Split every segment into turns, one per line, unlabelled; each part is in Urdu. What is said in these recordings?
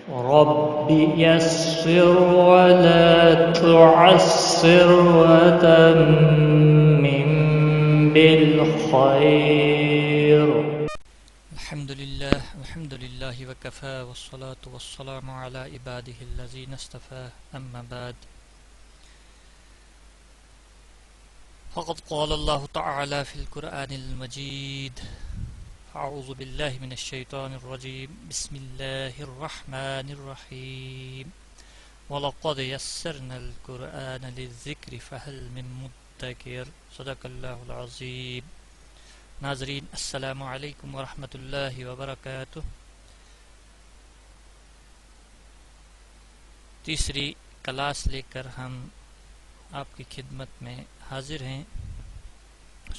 رب يسر ولا تعسر وتمم بالخير.
الحمد لله وكفى والصلاة والسلام على عباده الذين اصطفى أما بعد فقد قال الله تعالى في القرآن المجيد أعوذ بالله من الشيطان الرجيم بسم الله الرحمن الرحيم ولقد يسرنا القرآن للذكر فهل من مدكر صدق الله العظيم. ناظرین السلام علیکم ورحمۃ اللہ وبرکاتہ. تیسری کلاس لے کر ہم آپ کی خدمت میں حاضر ہیں.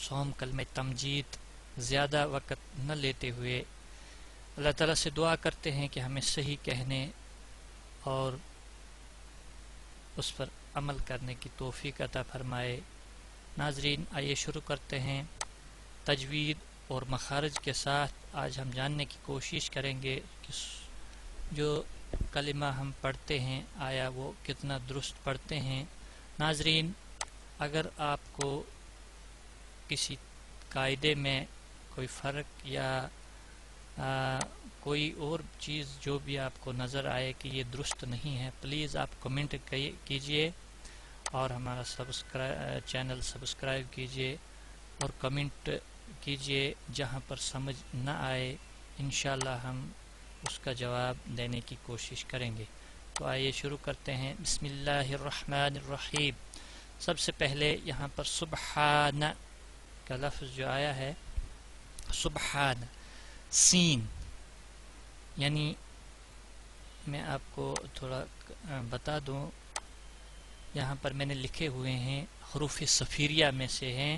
صوم کلمہ تمجید زیادہ وقت نہ لیتے ہوئے اللہ تعالیٰ سے دعا کرتے ہیں کہ ہمیں صحیح کہنے اور اس پر عمل کرنے کی توفیق عطا فرمائے. ناظرین آئیے شروع کرتے ہیں. تجوید اور مخارج کے ساتھ آج ہم جاننے کی کوشش کریں گے کہ جو کلمہ ہم پڑھتے ہیں آیا وہ کتنا درست پڑھتے ہیں. ناظرین اگر آپ کو کسی قاعدے میں کوئی فرق یا کوئی اور چیز جو بھی آپ کو نظر آئے کہ یہ درست نہیں ہے پلیز آپ کمنٹ کیجئے اور ہمارا چینل سبسکرائب کیجئے اور کمنٹ کیجئے. جہاں پر سمجھ نہ آئے انشاءاللہ ہم اس کا جواب دینے کی کوشش کریں گے. تو آئیے شروع کرتے ہیں. بسم اللہ الرحمن الرحیم. سب سے پہلے یہاں پر سبحان کا لفظ جو آیا ہے سبحان سین، یعنی میں آپ کو تھوڑا بتا دوں یہاں پر میں نے لکھے ہوئے ہیں حروف صفیریہ میں سے ہیں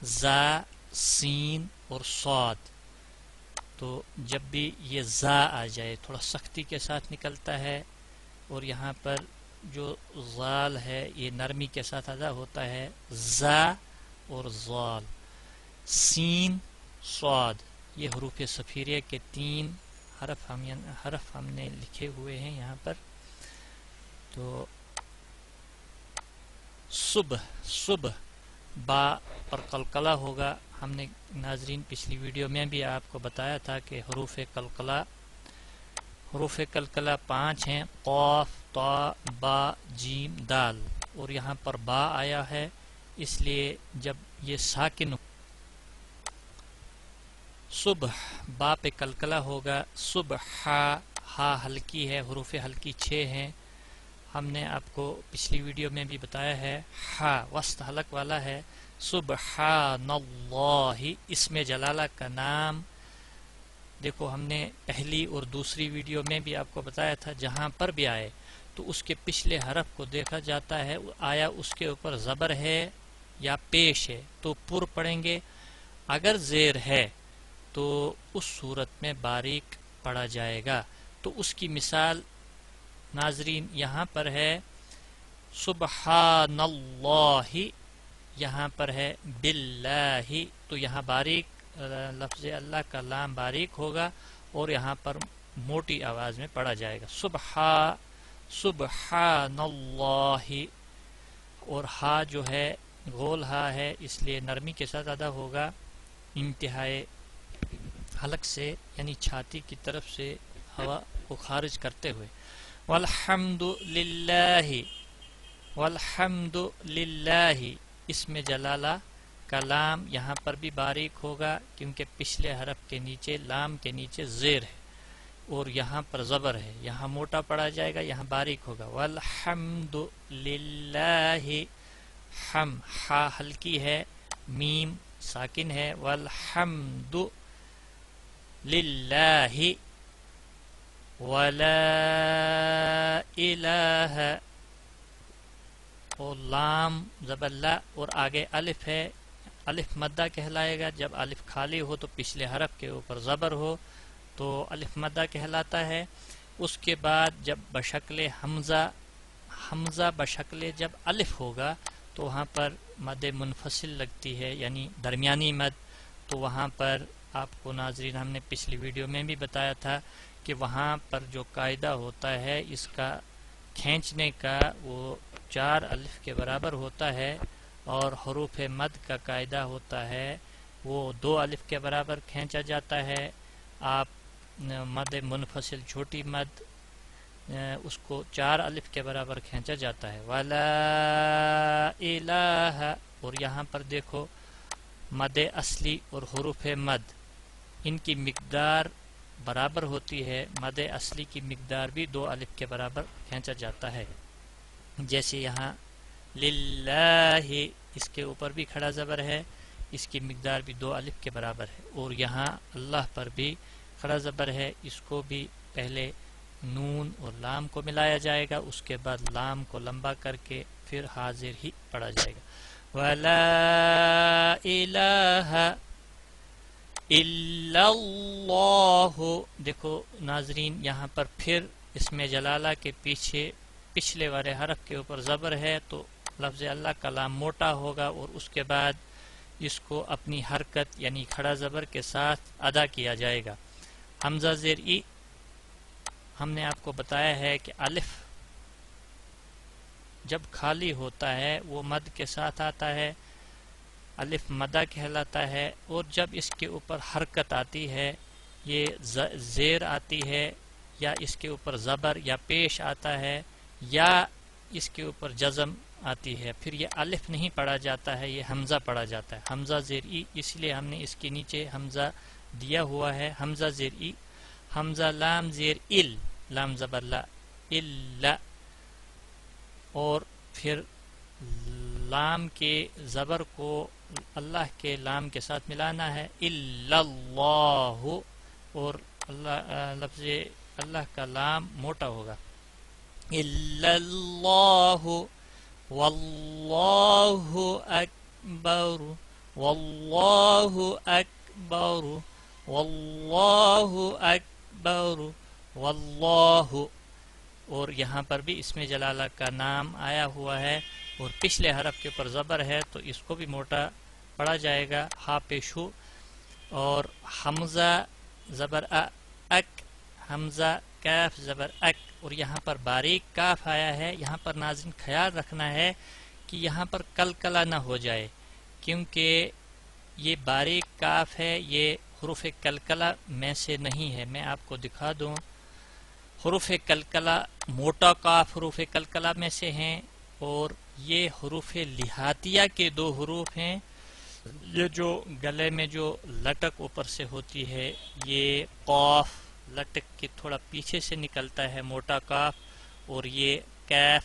زا، سین اور صاد. تو جب بھی یہ زا آ جائے تھوڑا سختی کے ساتھ نکلتا ہے اور یہاں پر جو زال ہے یہ نرمی کے ساتھ ادا ہوتا ہے. زا اور زال، سین، صاد، یہ حروف صفیریہ کے 3 حرف ہم نے لکھے ہوئے ہیں یہاں پر. تو صبح، صبح با اور قلقلہ ہوگا. ہم نے ناظرین پچھلی ویڈیو میں بھی آپ کو بتایا تھا کہ حروف قلقلہ 5 ہیں: قاف، طا، با، جیم، دال. اور یہاں پر با آیا ہے اس لیے جب یہ ساکن صبح با پہ قلقلہ ہوگا. صبح ہا ہلکی ہے، حروف ہلکی 6 ہیں. ہم نے آپ کو پچھلی ویڈیو میں بھی بتایا ہے ہا وسط حلق والا ہے. سبحان اللہ اسم جلالہ کا نام. دیکھو ہم نے پہلی اور دوسری ویڈیو میں بھی آپ کو بتایا تھا جہاں پر بھی آئے تو اس کے پچھلے حرف کو دیکھا جاتا ہے آیا اس کے اوپر زبر ہے یا پیش ہے تو پر پڑھیں گے. اگر زیر ہے تو اس صورت میں باریک پڑھا جائے گا. تو اس کی مثال ناظرین یہاں پر ہے سبحان اللہ، یہاں پر ہے باللہ. تو یہاں باریک لفظ اللہ کا لام باریک ہوگا اور یہاں پر موٹی آواز میں پڑھا جائے گا سبحان اللہ. اور ہا جو ہے غول ہا ہے اس لیے نرمی کے ساتھ ادا ہوگا انتہائی حلق سے یعنی چھاتی کی طرف سے ہوا کو خارج کرتے ہوئے. والحمد للہ اسم جلالہ کا لام یہاں پر بھی باریک ہوگا کیونکہ پچھلے حرف کے نیچے لام کے نیچے زیر ہے اور یہاں پر زبر ہے. یہاں موٹا پڑا جائے گا، یہاں باریک ہوگا. والحمد للہ، ہم ہا ہلکی ہے، میم ساکن ہے. والحمد للہ ولا الہ، اور لام زبر لا اور آگے الف ہے. الف مدہ کہلائے گا. جب الف خالی ہو تو پچھلے حرف کے اوپر زبر ہو تو الف مدہ کہلاتا ہے. اس کے بعد جب بشکل حمزہ بشکل جب الف ہوگا تو وہاں پر مد منفصل لگتی ہے یعنی درمیانی مد. تو وہاں پر آپ کو ناظرین ہم نے پچھلی ویڈیو میں بھی بتایا تھا کہ وہاں پر جو قاعدہ ہوتا ہے اس کا کھینچنے کا وہ 4 الف کے برابر ہوتا ہے، اور حروف مد کا قاعدہ ہوتا ہے وہ 2 الف کے برابر کھینچا جاتا ہے۔ آپ مد منفصل چھوٹی مد اس کو 4 الف کے برابر کھینچا جاتا ہے، وَلَا إِلَٰهَ۔ اور یہاں پر دیکھو مد اصلی اور حروف مد ان کی مقدار برابر ہوتی ہے، مد اصلی کی مقدار بھی 2 الف کے برابر کھینچا جاتا ہے، جیسے یہاں للہ اس کے اوپر بھی کھڑا زبر ہے، اس کی مقدار بھی 2 الف کے برابر ہے، اور یہاں اللہ پر بھی کھڑا زبر ہے، اس کو بھی پہلے نون اور لام کو ملایا جائے گا، اس کے بعد لام کو لمبا کر کے پھر حاضر ہی پڑھا جائے گا، وَلَا إِلَٰهَ إِلَّا اللَّهُ۔ دیکھو ناظرین یہاں پر پھر اسم جلالہ کے پیچھے پچھلے والے حرف کے اوپر زبر ہے تو لفظ اللہ کا لام موٹا ہوگا، اور اس کے بعد اس کو اپنی حرکت یعنی کھڑا زبر کے ساتھ ادا کیا جائے گا۔ حمزہ زیر ای ہم نے آپ کو بتایا ہے کہ الف جب خالی ہوتا ہے وہ مد کے ساتھ آتا ہے، الف مدہ کہلاتا ہے، اور جب اس کے اوپر حرکت آتی ہے، یہ زیر آتی ہے یا اس کے اوپر زبر یا پیش آتا ہے یا اس کے اوپر جزم آتی ہے، پھر یہ الف نہیں پڑھا جاتا ہے، یہ حمزہ پڑھا جاتا ہے، حمزہ زیر ای، اس لیے ہم نے اس کے نیچے حمزہ دیا ہوا ہے، حمزہ زیر ای، حمزہ لام زیر ال، لام زبر لا، الا، اور پھر لام کے زبر کو اللہ کے لام کے ساتھ ملانا ہے، الا اللہ، اور اللہ لفظ اللہ کا لام موٹا ہوگا، الا اللہ، واللہ اکبر، واللہ اکبر، واللہ اکبر، واللہ، اور یہاں پر بھی اسم جلالہ کا نام آیا ہوا ہے اور پچھلے حرف کے اوپر زبر ہے تو اس کو بھی موٹا پڑھا جائے گا، ہا پیشو، اور حمزہ زبر اک، حمزہ کاف زبر اک، اور یہاں پر باریک کاف آیا ہے، یہاں پر ناظرین خیال رکھنا ہے کہ یہاں پر کلکلہ نہ ہو جائے، کیونکہ یہ باریک کاف ہے، یہ حروف کلکلہ میں سے نہیں ہے، میں آپ کو دکھا دوں، حروف کلکلہ موٹا کاف حروف کلکلہ میں سے ہیں، اور یہ حروف لہاتیہ کے 2 حروف ہیں، یہ جو گلے میں جو لٹک اوپر سے ہوتی ہے، یہ قاف لٹک کے تھوڑا پیچھے سے نکلتا ہے موٹا کاف، اور یہ کیف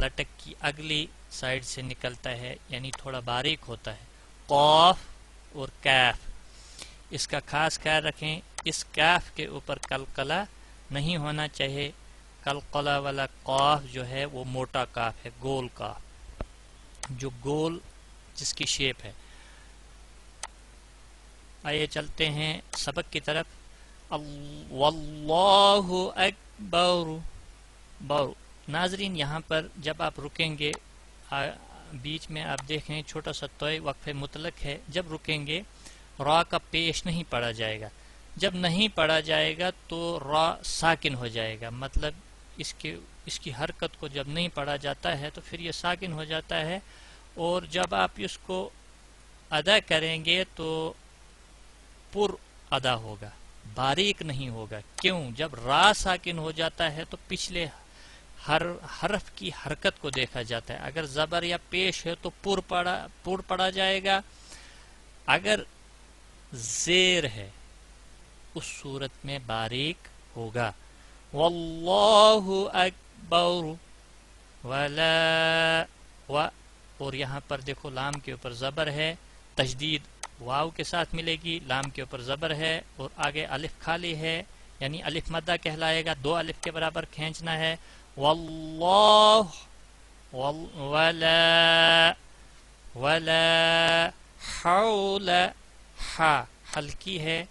لٹک کی اگلی سائڈ سے نکلتا ہے یعنی تھوڑا باریک ہوتا ہے، قاف اور کیف، اس کا خاص خیال رکھیں، اس کیف کے اوپر قلقلہ نہیں ہونا چاہیے، قلقلہ والا قاف جو ہے وہ موٹا کاف ہے، گول کاف جو گول جس کی شیپ ہے۔ آئیے چلتے ہیں سبق کی طرف، واللہ اکبر، بر، ناظرین یہاں پر جب آپ رکیں گے، بیچ میں آپ دیکھیں چھوٹا سا توئے وقف مطلق ہے، جب رکیں گے را کا پیش نہیں پڑھا جائے گا، جب نہیں پڑھا جائے گا تو را ساکن ہو جائے گا، مطلب اس کی حرکت کو جب نہیں پڑھا جاتا ہے تو پھر یہ ساکن ہو جاتا ہے، اور جب آپ اس کو ادا کریں گے تو پر ادا ہوگا، باریک نہیں ہوگا، کیوں؟ جب را ساکن ہو جاتا ہے تو پچھلے ہر حرف کی حرکت کو دیکھا جاتا ہے، اگر زبر یا پیش ہے تو پر پڑھا جائے گا، اگر زیر ہے اس صورت میں باریک ہوگا، واللہ اکبر، ولا، اور یہاں پر دیکھو لام کے اوپر زبر ہے، تشدید واو کے ساتھ ملے گی، لام کے اوپر زبر ہے اور آگے الف خالی ہے یعنی الف مدہ کہلائے گا، 2 الف کے برابر کھینچنا ہے، واللہ، ولا حول، ہا ہلکی ہے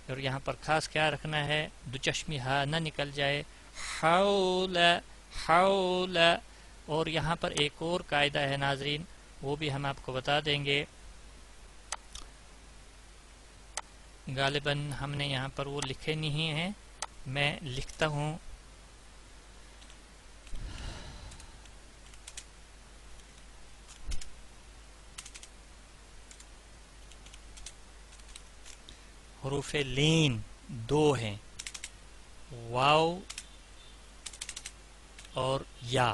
اور یہاں پر خاص خیال رکھنا ہے دو چشمی ہا نہ نکل جائے، حول، حول، اور یہاں پر ایک اور قاعدہ ہے ناظرین وہ بھی ہم آپ کو بتا دیں گے، غالباً ہم نے یہاں پر وہ لکھے نہیں ہیں میں لکھتا ہوں حروف لین دو ہیں، واو اور یا.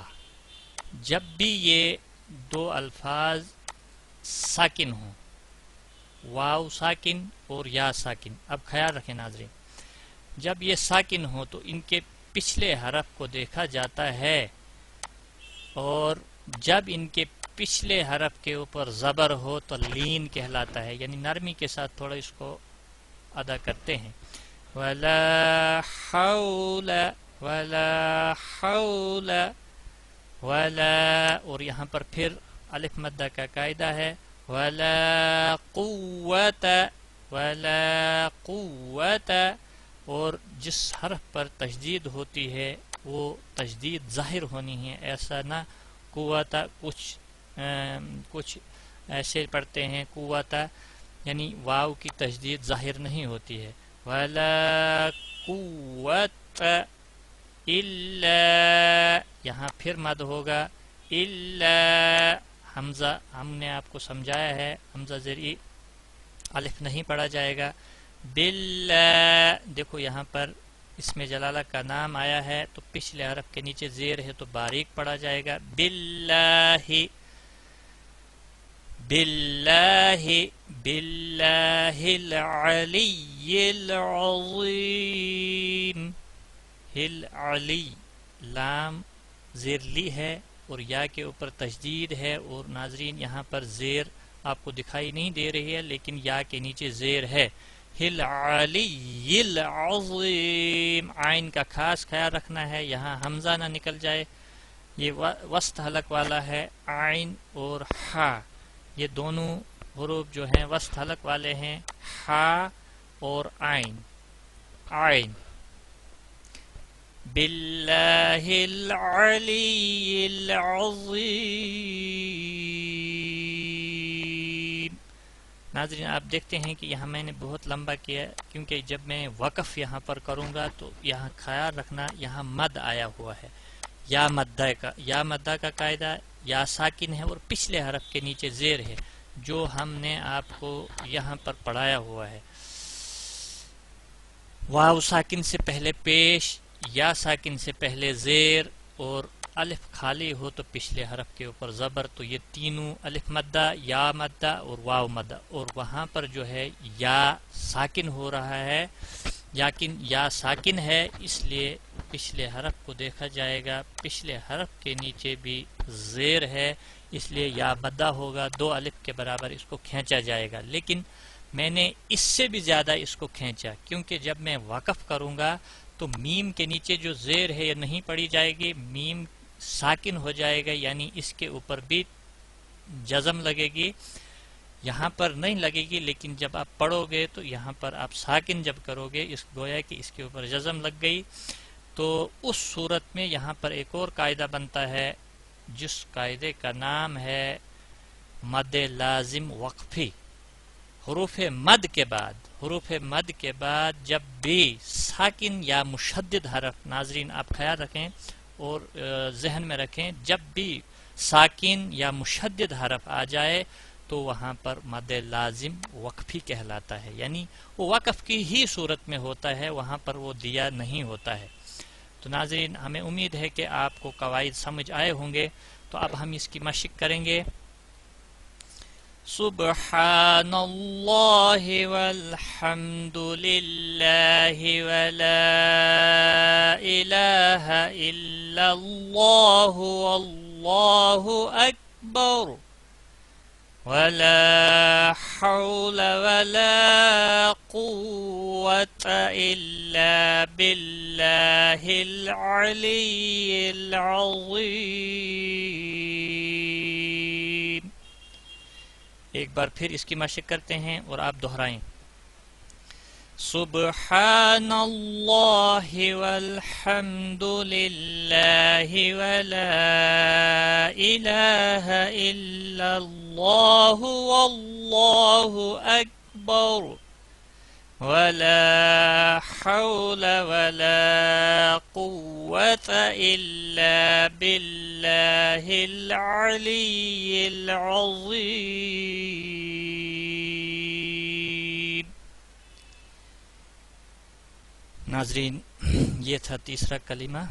جب بھی یہ دو الفاظ ساکن ہوں، واو ساکن اور یا ساکن، اب خیال رکھیں ناظرین، جب یہ ساکن ہو تو ان کے پچھلے حرف کو دیکھا جاتا ہے، اور جب ان کے پچھلے حرف کے اوپر زبر ہو تو لین کہلاتا ہے. یعنی نرمی کے ساتھ تھوڑا اس کو ادا کرتے ہیں. ولا حول ولا حول ولا، اور یہاں پر پھر الف مدہ کا قاعدہ ہے، ولا قوت ولا قوت، اور جس حرف پر تشدید ہوتی ہے وہ تشدید ظاہر ہونی ہے. ایسا نہ قوت، کچھ ایسے پڑھتے ہیں قوت، یعنی واو کی تشدید ظاہر نہیں ہوتی ہے. ولا قوت الا، یہاں پھر مد ہوگا، الا حمزہ ہم نے آپ کو سمجھایا ہے، حمزہ زیر الف نہیں پڑھا جائے گا. باللہ، دیکھو یہاں پر اس میں جلالہ کا نام آیا ہے تو پچھلے حرف کے نیچے زیر ہے تو باریک پڑھا جائے گا. باللہ باللہ باللہ العلی العظیم. العلی، لام زیر لی ہے اور یا کے اوپر تشدید ہے، اور ناظرین یہاں پر زیر آپ کو دکھائی نہیں دے رہی ہے لیکن یا کے نیچے زیر ہے. العلی العظیم، عین کا خاص خیال رکھنا ہے یہاں حمزہ نہ نکل جائے. یہ وسط حلق والا ہے، عین اور ہا، یہ دونوں حروف جو ہیں وسط حلق والے ہیں، ہا اور عین. عین باللہ العلی العظیم. ناظرین آپ دیکھتے ہیں کہ یہاں میں نے بہت لمبا کیا کیونکہ جب میں وقف یہاں پر کروں گا تو یہاں خیال رکھنا یہاں مد آیا ہوا ہے، یا مدہ کا قاعدہ، یا ساکن ہے اور پچھلے حرف کے نیچے زیر ہے جو ہم نے آپ کو یہاں پر پڑھایا ہوا ہے. واو ساکن سے پہلے پیش، یا ساکن سے پہلے زیر، اور الف خالی ہو تو پچھلے حرف کے اوپر زبر. تو یہ تینوں الف مدہ، یا مدہ اور واو مدہ، اور وہاں پر جو ہے یا ساکن ہو رہا ہے، یا ساکن ہے اس لیے پچھلے حرف کو دیکھا جائے گا، پچھلے حرف کے نیچے بھی زیر ہے اس لیے یا مدہ ہوگا، دو الف کے برابر اس کو کھینچا جائے گا. لیکن میں نے اس سے بھی زیادہ اس کو کھینچا کیونکہ جب میں وقف کروں گا تو میم کے نیچے جو زیر ہے یہ نہیں پڑی جائے گی، میم ساکن ہو جائے گا، یعنی اس کے اوپر بھی جزم لگے گی. یہاں پر نہیں لگے گی لیکن جب آپ پڑھو گے تو یہاں پر آپ ساکن جب کرو گے اس گویا کہ اس کے اوپر جزم لگ گئی. تو اس صورت میں یہاں پر ایک اور قاعدہ بنتا ہے جس قاعدے کا نام ہے مد لازم وقفی. حروف مد کے بعد جب بھی ساکن یا مشدد حرف، ناظرین آپ خیال رکھیں اور ذہن میں رکھیں، جب بھی ساکن یا مشدد حرف آ جائے تو وہاں پر مد لازم وقفی کہلاتا ہے، یعنی وہ وقف کی ہی صورت میں ہوتا ہے، وہاں پر وہ دیا نہیں ہوتا ہے. تو ناظرین ہمیں امید ہے کہ آپ کو قواعد سمجھ آئے ہوں گے. تو اب ہم اس کی مشق کریں گے. سبحان اللہ والحمد للہ ولا الہ الا اللہ واللہ اکبر ولا حول ولا قوة الا باللہ العلی العظیم. ایک بار پھر اس کی مشق کرتے ہیں اور آپ دہرائیں. سبحان اللہ والحمد للہ ولا الہ الا اللہ واللہ اکبر ولا حول ولا قوة إلا بالله العلي العظيم. ناظرین، یہ تھا تیسرا کلمہ.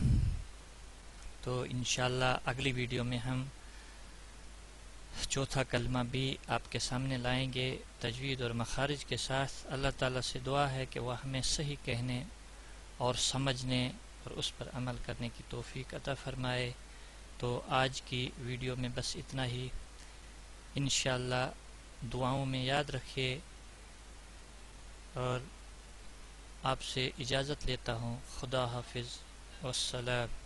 تو انشاءاللہ اگلی ویڈیو میں ہم چوتھا کلمہ بھی آپ کے سامنے لائیں گے تجوید اور مخارج کے ساتھ. اللہ تعالیٰ سے دعا ہے کہ وہ ہمیں صحیح کہنے اور سمجھنے اور اس پر عمل کرنے کی توفیق عطا فرمائے. تو آج کی ویڈیو میں بس اتنا ہی. انشاءاللہ دعاؤں میں یاد رکھیے اور آپ سے اجازت لیتا ہوں. خدا حافظ والسلام.